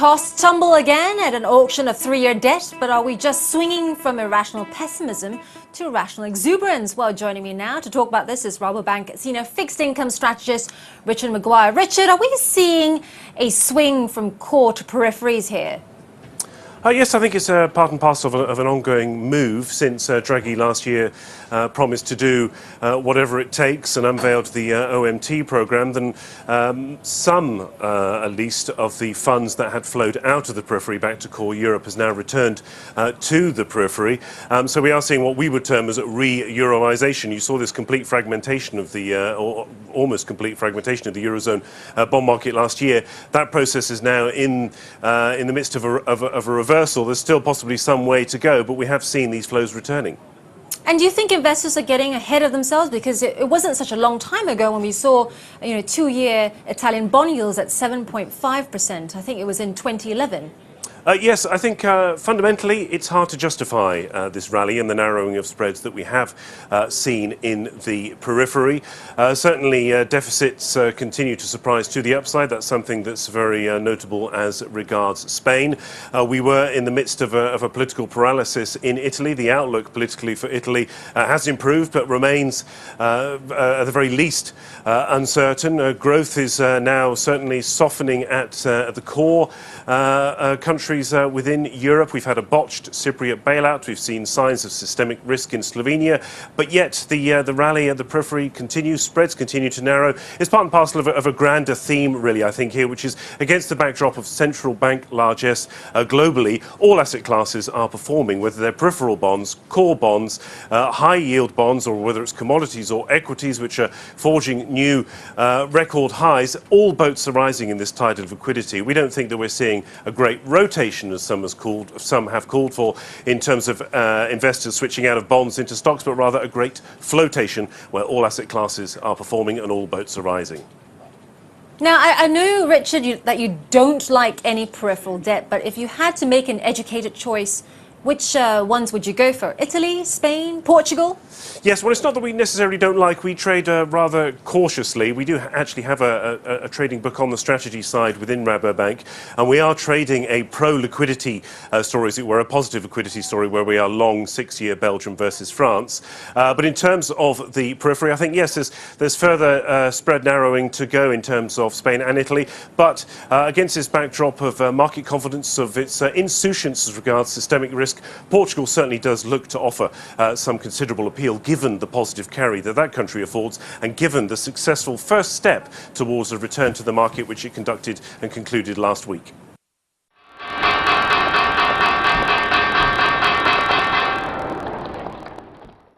costs tumble again at an auction of three-year debt, but are we just swinging from irrational pessimism to rational exuberance? Well, joining me now to talk about this is Rabobank senior fixed income strategist Richard Maguire. Richard, are we seeing a swing from core to peripheries here? Yes, I think it's part and parcel of an ongoing move since Draghi last year promised to do whatever it takes and unveiled the OMT programme. Then some, at least, of the funds that had flowed out of the periphery back to core Europe has now returned to the periphery. So we are seeing what we would term as re-Euroisation. You saw this complete fragmentation of the, or almost complete fragmentation of the Eurozone bond market last year. That process is now in the midst of a reversal. There's still possibly some way to go, but we have seen these flows returning. And do you think investors are getting ahead of themselves? Because it wasn't such a long time ago when we saw, two-year Italian bond yields at 7.5%. I think it was in 2011. Yes, I think fundamentally it's hard to justify this rally and the narrowing of spreads that we have seen in the periphery. Certainly deficits continue to surprise to the upside. That's something that's very notable as regards Spain. We were in the midst of a political paralysis in Italy. The outlook politically for Italy has improved but remains at the very least uncertain. Growth is now certainly softening at the core countries within Europe. We've had a botched Cypriot bailout. We've seen signs of systemic risk in Slovenia, but yet the rally at the periphery continues. Spreads continue to narrow. It's part and parcel of a grander theme, really, I think, here, which is against the backdrop of central bank largesse globally. All asset classes are performing, whether they're peripheral bonds, core bonds, high yield bonds, or whether it's commodities or equities, which are forging new record highs. All boats are rising in this tide of liquidity. We don't think that we're seeing a great rotation, as some have called for, in terms of investors switching out of bonds into stocks, but rather a great flotation where all asset classes are performing and all boats are rising. Now, I know, Richard, that you don't like any peripheral debt, but if you had to make an educated choice, which ones would you go for? Italy, Spain, Portugal? Yes, well, it's not that we necessarily don't like. We trade rather cautiously. We do actually have a trading book on the strategy side within Rabobank, and we are trading a pro-liquidity story, as it were, a positive liquidity story, where we are long 6-year Belgium versus France. But in terms of the periphery, I think, yes, there's further spread narrowing to go in terms of Spain and Italy. But against this backdrop of market confidence, of its insouciance as regards systemic risk, Portugal certainly does look to offer some considerable appeal, given the positive carry that country affords and given the successful first step towards a return to the market which it conducted and concluded last week.